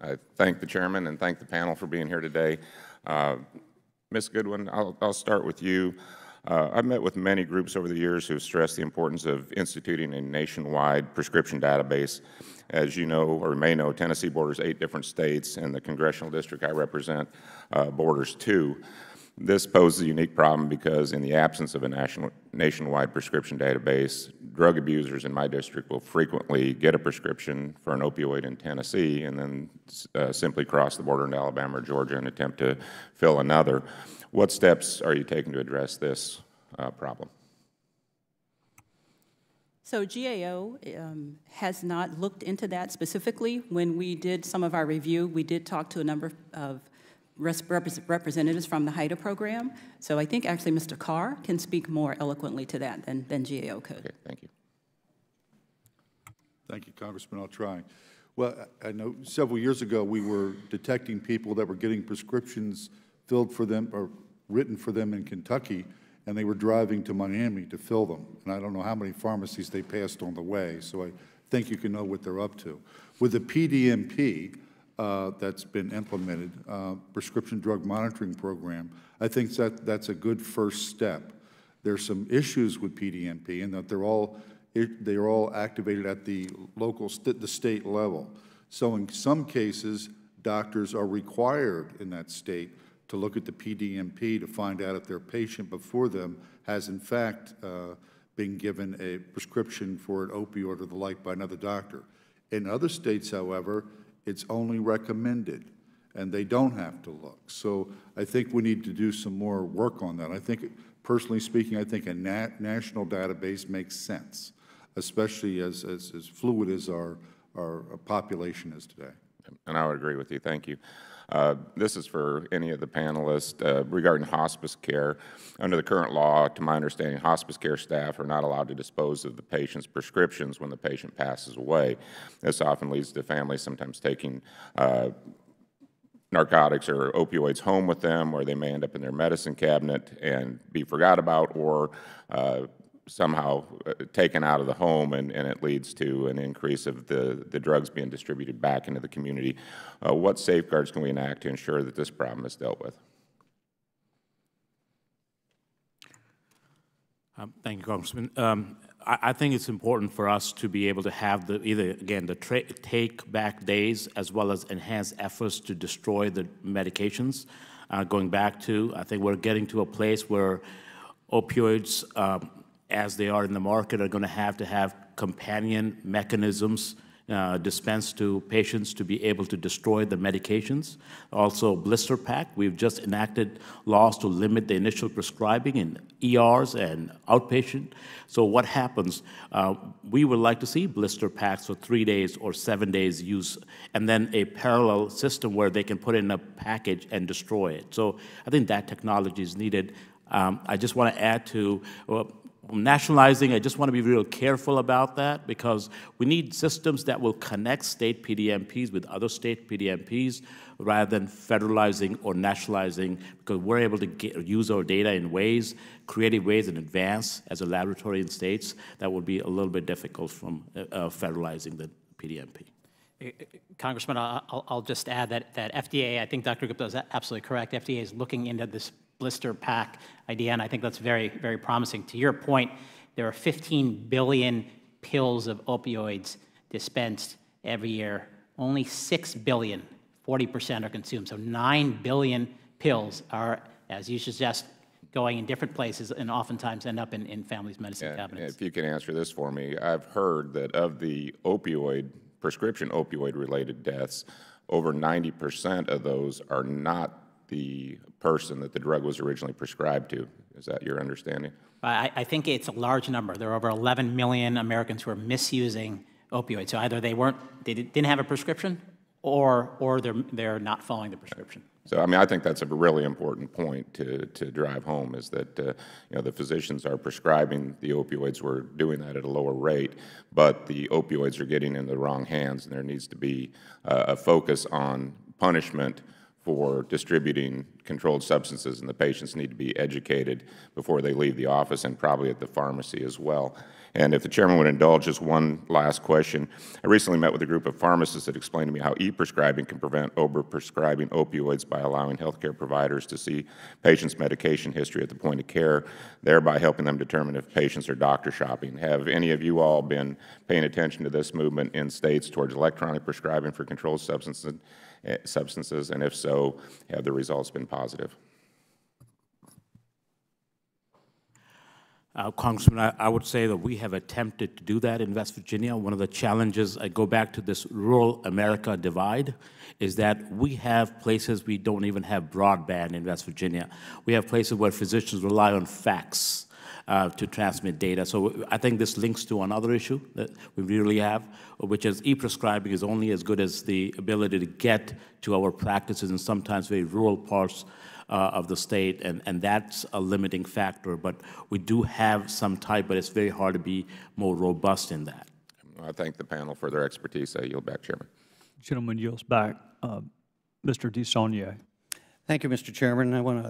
I thank the chairman and thank the panel for being here today. Ms. Goodwin, I'll start with you. I've met with many groups over the years who have stressed the importance of instituting a nationwide prescription database. As you know or may know, Tennessee borders 8 different states, and the congressional district I represent borders 2. This poses a unique problem because in the absence of a nationwide prescription database, drug abusers in my district will frequently get a prescription for an opioid in Tennessee and then simply cross the border into Alabama or Georgia and attempt to fill another. What steps are you taking to address this problem? So GAO has not looked into that specifically. When we did some of our review, we did talk to a number of representatives from the HIDA program. So I think actually Mr. Carr can speak more eloquently to that than GAO could. Okay, thank you. Thank you, Congressman. I'll try. Well, I know several years ago we were detecting people that were getting prescriptions filled for them or written for them in Kentucky, and they were driving to Miami to fill them. And I don't know how many pharmacies they passed on the way, so I think you can know what they're up to. With the PDMP, that's been implemented, Prescription Drug Monitoring Program, I think that's a good first step. There's some issues with PDMP in that they're all activated at the local, the state level. So in some cases, doctors are required in that state to look at the PDMP to find out if their patient before them has in fact been given a prescription for an opioid or the like by another doctor. In other states, however, it's only recommended, and they don't have to look. So I think we need to do some more work on that. I think, personally speaking, I think a national database makes sense, especially as fluid as our population is today. And I would agree with you. Thank you. This is for any of the panelists regarding hospice care. Under the current law, to my understanding, hospice care staff are not allowed to dispose of the patient's prescriptions when the patient passes away. This often leads to families sometimes taking narcotics or opioids home with them, or they may end up in their medicine cabinet and be forgot about, or somehow taken out of the home, and it leads to an increase of the drugs being distributed back into the community. What safeguards can we enact to ensure that this problem is dealt with? Thank you, Congressman. I think it's important for us to be able to have the take-back days as well as enhanced efforts to destroy the medications. Going back to, I think we're getting to a place where opioids, as they are in the market, are going to have companion mechanisms dispensed to patients to be able to destroy the medications. Also, blister pack. We've just enacted laws to limit the initial prescribing in ERs and outpatient. So what happens? We would like to see blister packs for 3 days or 7 days use, and then a parallel system where they can put in a package and destroy it. So I think that technology is needed. I just want to add to nationalizing. I just want to be real careful about that, because we need systems that will connect state PDMPs with other state PDMPs rather than federalizing or nationalizing, because we're able to use our data in ways, creative ways in advance as a laboratory in states that would be a little bit difficult from federalizing the PDMP. Congressman, I'll just add that FDA, I think Dr. Gupta is absolutely correct. FDA is looking into this blister pack idea, and I think that's very, very promising. To your point, there are 15 billion pills of opioids dispensed every year. Only 6 billion, 40% are consumed. So 9 billion pills are, as you suggest, going in different places and oftentimes end up in families' medicine cabinets. If you can answer this for me, I've heard that of the prescription opioid-related deaths, over 90% of those are not the person that the drug was originally prescribed to. Is that your understanding? I think it's a large number. There are over 11 million Americans who are misusing opioids. So either they didn't have a prescription, or they're not following the prescription. So I mean, I think that's a really important point to drive home, is that you know, the physicians are prescribing the opioids. We're doing that at a lower rate, but the opioids are getting in the wrong hands, and there needs to be a focus on punishment for distributing controlled substances, and the patients need to be educated before they leave the office and probably at the pharmacy as well. And if the chairman would indulge, just one last question. I recently met with a group of pharmacists that explained to me how e-prescribing can prevent overprescribing opioids by allowing healthcare providers to see patients' medication history at the point of care, thereby helping them determine if patients are doctor shopping. Have any of you all been paying attention to this movement in states towards electronic prescribing for controlled substances, and if so, have the results been positive? Congressman, I would say that we have attempted to do that in West Virginia. One of the challenges, I go back to this rural America divide, is that we have places we don't even have broadband in West Virginia. We have places where physicians rely on fax to transmit data. So I think this links to another issue that we really have, which is e-prescribing is only as good as the ability to get to our practices in sometimes very rural parts of the state, and that's a limiting factor. But we do have some type, but it's very hard to be more robust in that. I thank the panel for their expertise. I yield back, Chairman. Gentleman yields back. Mr. DesJarlais. Thank you, Mr. Chairman. I want to